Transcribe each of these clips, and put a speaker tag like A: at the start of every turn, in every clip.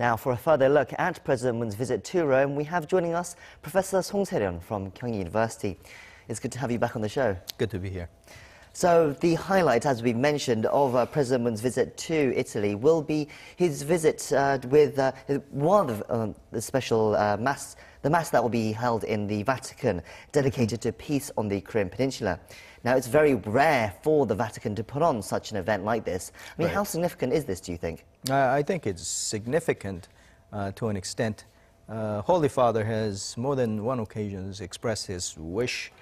A: Now, for a further look at President Moon's visit to Rome, we have joining us Professor Se-ryun from Kyung University. It's good to have you back on the show.
B: Good to be here.
A: So the highlight, as we mentioned, of President Moon's visit to Italy will be his visit with one of the special mass, the mass that will be held in the Vatican, dedicated to peace on the Korean Peninsula. Now, it's very rare for the Vatican to put on such an event like this. I mean, How significant is this, do you think?
B: I think it's significant to an extent. Holy Father has more than one occasion expressed his wish,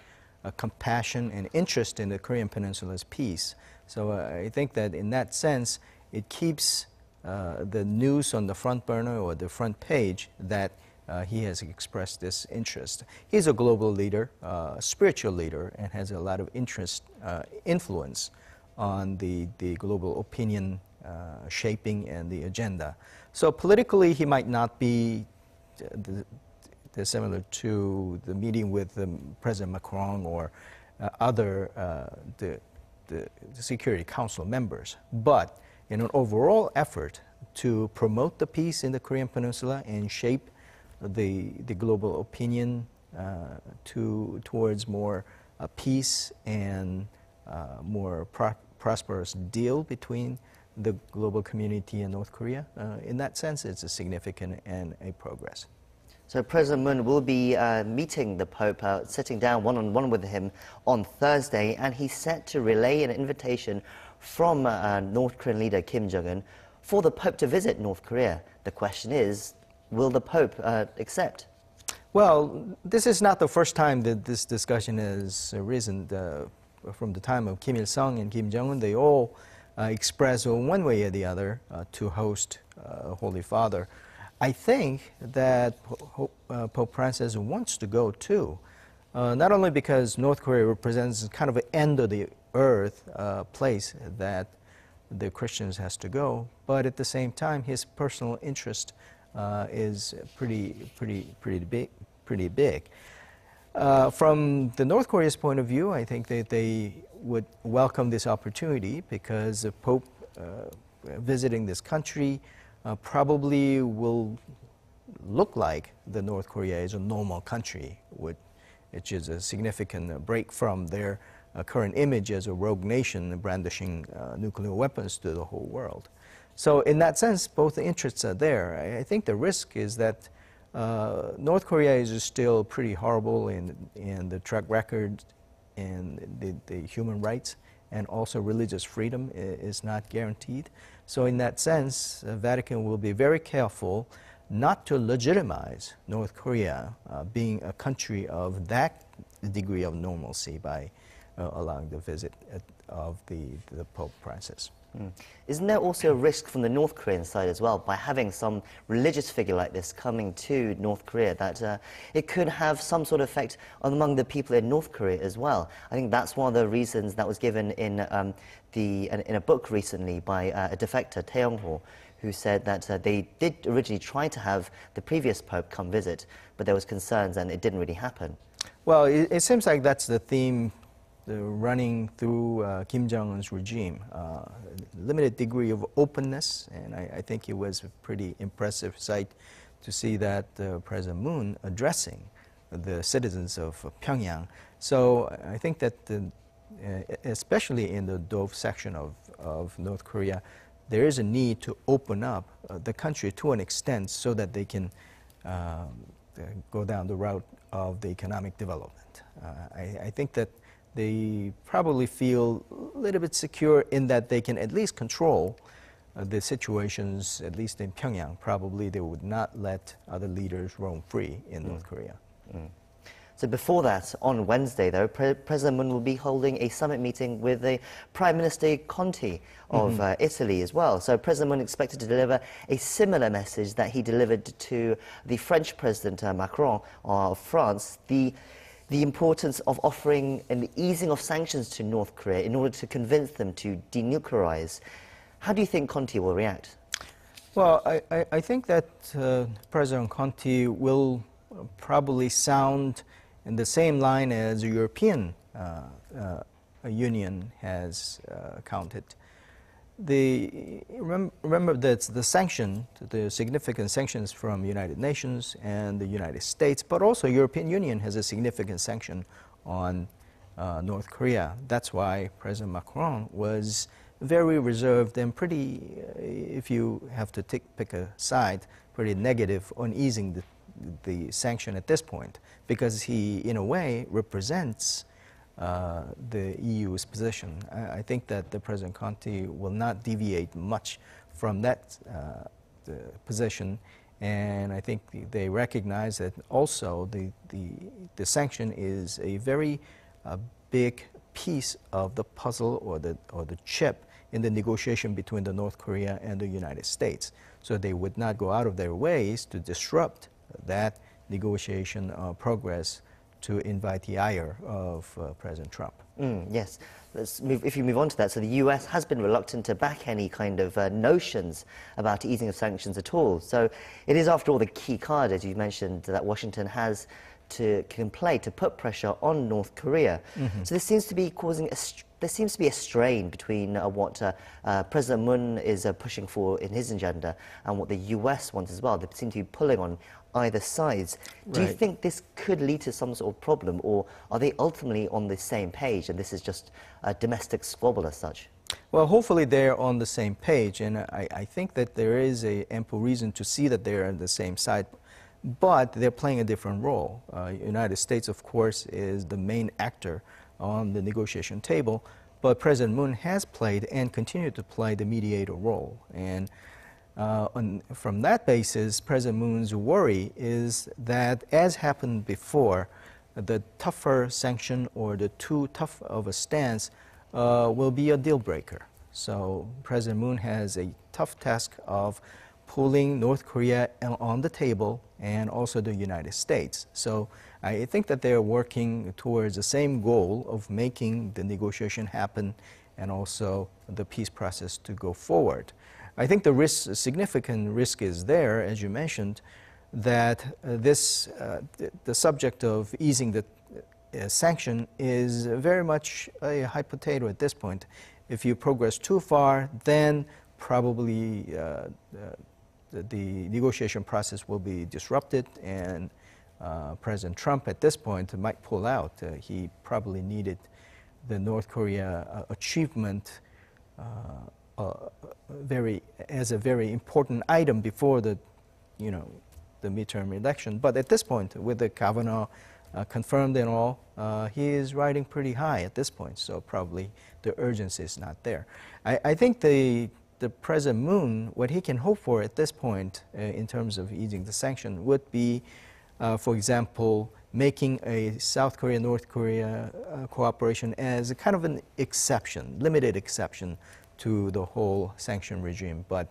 B: compassion and interest in the Korean Peninsula's peace. So I think that in that sense, it keeps the news on the front burner or the front page that he has expressed this interest. He's a global leader, spiritual leader, and has a lot of interest, influence on the global opinion shaping and the agenda. So politically, he might not be similar to the meeting with President Macron or other the Security Council members. But in an overall effort to promote the peace in the Korean Peninsula and shape the global opinion towards more peace and more prosperous deal between the global community and North Korea, in that sense, it's a significant and a progress.
A: So President Moon will be meeting the Pope, sitting down one-on-one with him on Thursday, and he's set to relay an invitation from North Korean leader Kim Jong-un for the Pope to visit North Korea. The question is, will the Pope accept?
B: Well, this is not the first time that this discussion has arisen. From the time of Kim Il-sung and Kim Jong-un, they all expressed one way or the other to host Holy Father. I think that Pope Francis wants to go too, not only because North Korea represents kind of an end of the earth place that the Christians has to go, but at the same time his personal interest is pretty big. From the North Korea's point of view, I think that they would welcome this opportunity because the Pope visiting this country probably will look like the North Korea is a normal country, which is a significant break from their current image as a rogue nation brandishing nuclear weapons to the whole world. So in that sense, both the interests are there. I think the risk is that North Korea is still pretty horrible in the track record and the human rights, and also religious freedom is not guaranteed. So in that sense, the Vatican will be very careful not to legitimize North Korea being a country of that degree of normalcy by allowing the visit of the Pope Francis.
A: Isn't there also a risk from the North Korean side as well, by having some religious figure like this coming to North Korea, that it could have some sort of effect among the people in North Korea as well? I think that's one of the reasons that was given in a book recently by a defector, Tae-yong-ho, who said that they did originally try to have the previous Pope come visit, but there was concerns and it didn't really happen.
B: Well, it seems like that's the theme running through Kim Jong-un's regime. Limited degree of openness, and I think it was a pretty impressive sight to see that President Moon addressing the citizens of Pyongyang. So I think that especially in the Dove section of North Korea, there is a need to open up the country to an extent so that they can go down the route of the economic development. I think that they probably feel a little bit secure in that they can at least control the situations, at least in Pyongyang. Probably they would not let other leaders roam free in North Korea.
A: So before that, on Wednesday, though, President Moon will be holding a summit meeting with the Prime Minister Conte of Italy as well. So President Moon expected to deliver a similar message that he delivered to the French President Macron of France, the importance of offering an easing of sanctions to North Korea in order to convince them to denuclearize. How do you think Conte will react?
B: Well, I think that President Conte will probably sound in the same line as the European Union has counted. remember that the significant sanctions from United Nations and the United States, but also European Union has a significant sanction on North Korea. That's why President Macron was very reserved and pretty, if you have to pick a side, pretty negative on easing the sanction at this point, because he, in a way, represents the EU's position. I think that the President Conte will not deviate much from that the position, and I think they recognize that also the sanction is a very big piece of the puzzle or the chip in the negotiation between the North Korea and the United States. So they would not go out of their ways to disrupt that negotiation progress to invite the ire of President Trump.
A: Yes. If you move on to that, so the US has been reluctant to back any kind of notions about easing of sanctions at all. So it is, after all, the key card, as you mentioned, that Washington can play to put pressure on North Korea. So this seems to be causing there seems to be a strain between what President Moon is pushing for in his agenda and what the US wants as well. They seem to be pulling on either sides. Do you think this could lead to some sort of problem, or are they ultimately on the same page and this is just a domestic squabble as such?
B: Well, hopefully they're on the same page, and I think that there is ample reason to see that they're on the same side, but they're playing a different role. United States, of course, is the main actor on the negotiation table, but President Moon has played and continued to play the mediator role. And from that basis, President Moon's worry is that, as happened before, the tougher sanction or the too tough of a stance will be a deal breaker. So President Moon has a tough task of pulling North Korea on the table and also the United States. So I think that they're working towards the same goal of making the negotiation happen and also the peace process to go forward. I think the significant risk is there, as you mentioned, that the subject of easing the sanction is very much a hot potato at this point. If you progress too far, then probably the negotiation process will be disrupted, and President Trump at this point might pull out. He probably needed the North Korea achievement as a very important item before the midterm election. But at this point, with the Kavanaugh confirmed and all, he is riding pretty high at this point. So probably the urgency is not there. I think the President Moon, what he can hope for at this point in terms of easing the sanction would be, for example, making a South Korea-North Korea cooperation as a kind of an exception, limited exception to the whole sanction regime, but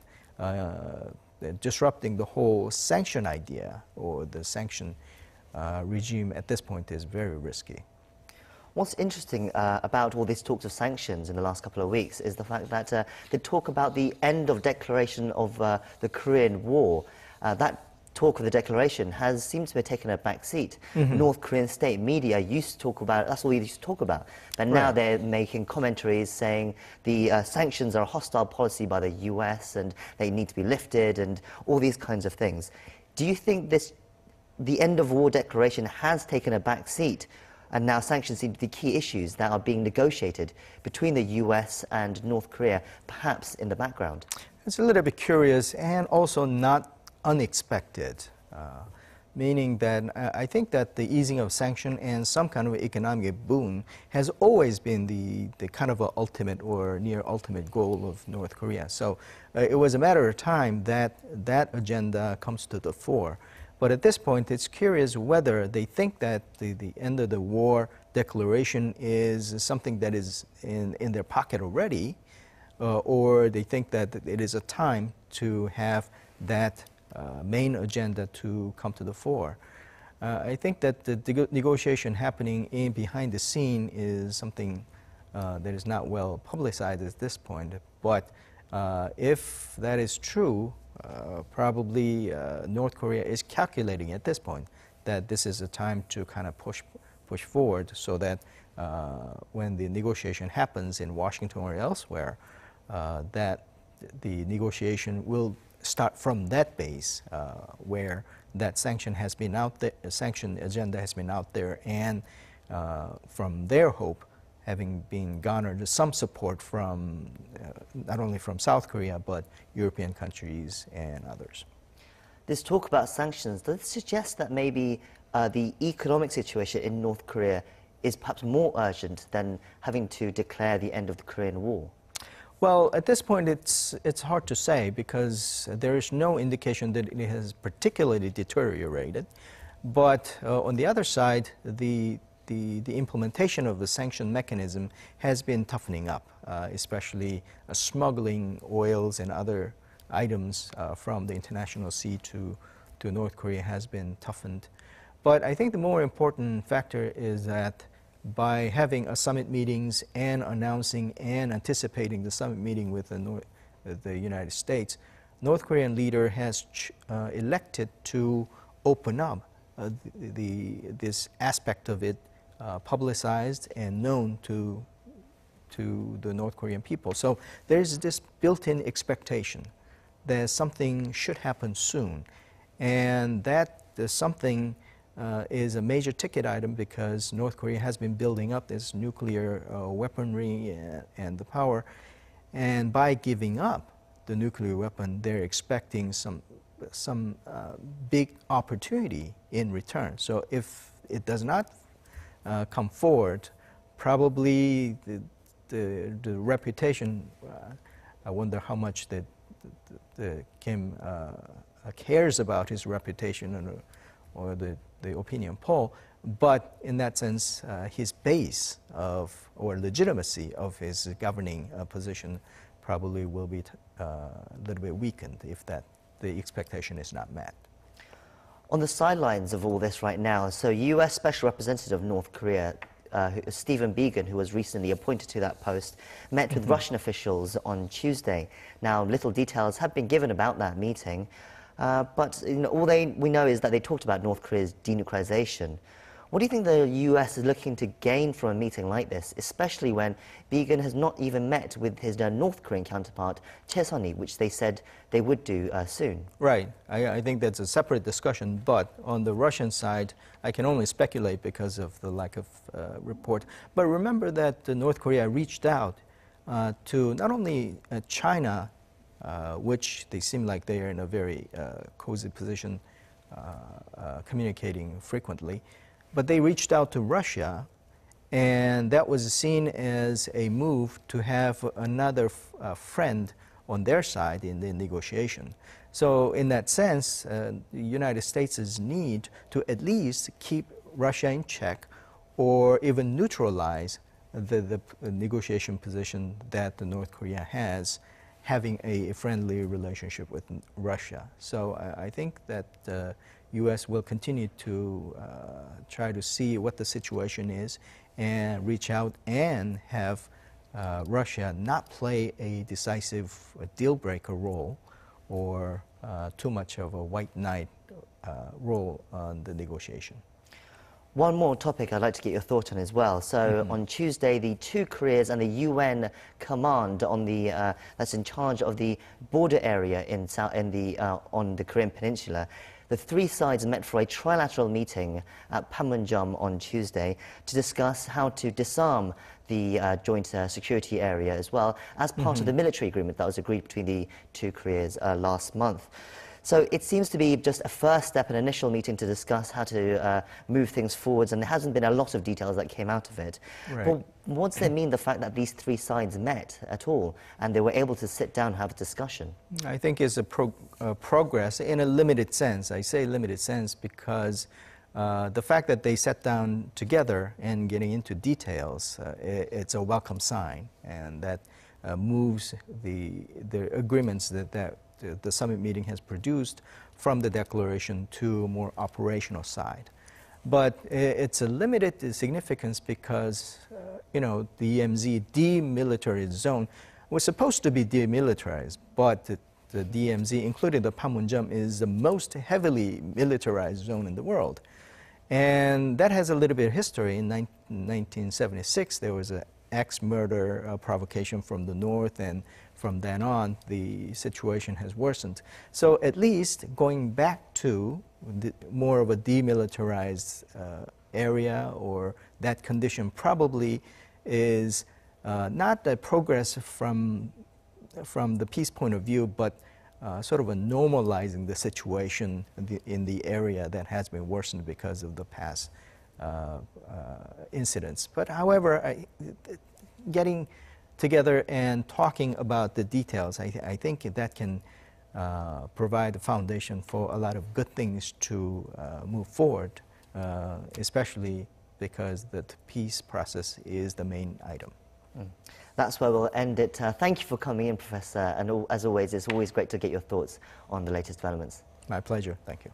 B: disrupting the whole sanction idea or the sanction regime at this point is very risky.
A: What's interesting about all these talks of sanctions in the last couple of weeks is the fact that they talk about the end of declaration of the Korean War. That talk of the declaration seems to have taken a back seat. North Korean state media used to talk about it, that's all they used to talk about. But now they're making commentaries saying the sanctions are a hostile policy by the US and they need to be lifted and all these kinds of things. Do you think the end of war declaration has taken a back seat, and now sanctions seem to be key issues that are being negotiated between the US and North Korea, perhaps in the background?
B: It's a little bit curious and also not unexpected, meaning that I think that the easing of sanction and some kind of economic boon has always been the kind of ultimate or near ultimate goal of North Korea. So it was a matter of time that that agenda comes to the fore. But at this point, it's curious whether they think that the end of the war declaration is something that is in their pocket already, or they think that it is a time to have that main agenda to come to the fore. I think that the negotiation happening behind the scene is something that is not well publicized at this point. But if that is true, probably North Korea is calculating at this point that this is a time to kind of push forward so that when the negotiation happens in Washington or elsewhere, that the negotiation will start from that base, where that sanction has been out there, sanction agenda has been out there, and from their hope, having been garnered some support from not only from South Korea but European countries and others.
A: This talk about sanctions, does it suggest that maybe the economic situation in North Korea is perhaps more urgent than having to declare the end of the Korean War?
B: Well, at this point, it's hard to say because there is no indication that it has particularly deteriorated. But on the other side, the implementation of the sanction mechanism has been toughening up, especially smuggling oils and other items from the international sea to North Korea has been toughened. But I think the more important factor is that by having a summit meetings and announcing and anticipating the summit meeting with the United States, North Korean leader has elected to open up this aspect of it, publicized and known to the North Korean people. So there's this built-in expectation that something should happen soon, and that something is a major ticket item because North Korea has been building up this nuclear weaponry and the power, and by giving up the nuclear weapon, they're expecting some big opportunity in return. So if it does not come forward, probably the reputation, I wonder how much the Kim cares about his reputation or the opinion poll, but in that sense, his base or legitimacy of his governing position probably will be a little bit weakened if the expectation is not met.
A: On the sidelines of all this right now, so U.S. Special Representative of North Korea, Stephen Biegun, who was recently appointed to that post, met with Russian officials on Tuesday. Now, little details have been given about that meeting, but all we know is that they talked about North Korea's denuclearization. What do you think the U.S. is looking to gain from a meeting like this, especially when Biegun has not even met with his North Korean counterpart, Choi, which they said they would do soon?
B: Right. I think that's a separate discussion, but on the Russian side, I can only speculate because of the lack of report. But remember that North Korea reached out to not only China, which they seem like they are in a very cozy position, communicating frequently, but they reached out to Russia, and that was seen as a move to have another friend on their side in the negotiation. So in that sense, the United States' need to at least keep Russia in check or even neutralize the negotiation position that the North Korea has, having a friendly relationship with Russia. So I think that the U.S. will continue to try to see what the situation is and reach out and have Russia not play a decisive deal-breaker role or too much of a white knight role on the negotiation.
A: One more topic I'd like to get your thought on as well. So on Tuesday, the two Koreas and the UN command on that's in charge of the border area on the Korean Peninsula, the three sides met for a trilateral meeting at Panmunjom on Tuesday to discuss how to disarm the joint security area as well as part of the military agreement that was agreed between the two Koreas last month. So it seems to be just a first step, an initial meeting to discuss how to move things forwards, and there hasn't been a lot of details that came out of it.
B: Right.
A: But what does it mean, the fact that these three sides met at all and they were able to sit down and have a discussion?
B: I think it's a progress in a limited sense. I say limited sense because the fact that they sat down together and getting into details, it's a welcome sign, and that moves the agreements that the summit meeting has produced from the declaration to a more operational side. But it's a limited significance because, the DMZ, demilitarized zone, was supposed to be demilitarized, but the DMZ, including the Panmunjom, is the most heavily militarized zone in the world. And that has a little bit of history. In 1976, there was an axe murder provocation from the north, and from then on, the situation has worsened. So at least going back to more of a demilitarized area, or that condition probably is not a progress from the peace point of view, but sort of a normalizing the situation in the area that has been worsened because of the past incidents. But however, getting together and talking about the details, I think that can provide a foundation for a lot of good things to move forward, especially because the peace process is the main item.
A: That's where we'll end it. Thank you for coming in, Professor, and as always, it's always great to get your thoughts on the latest developments.
B: My pleasure. Thank you.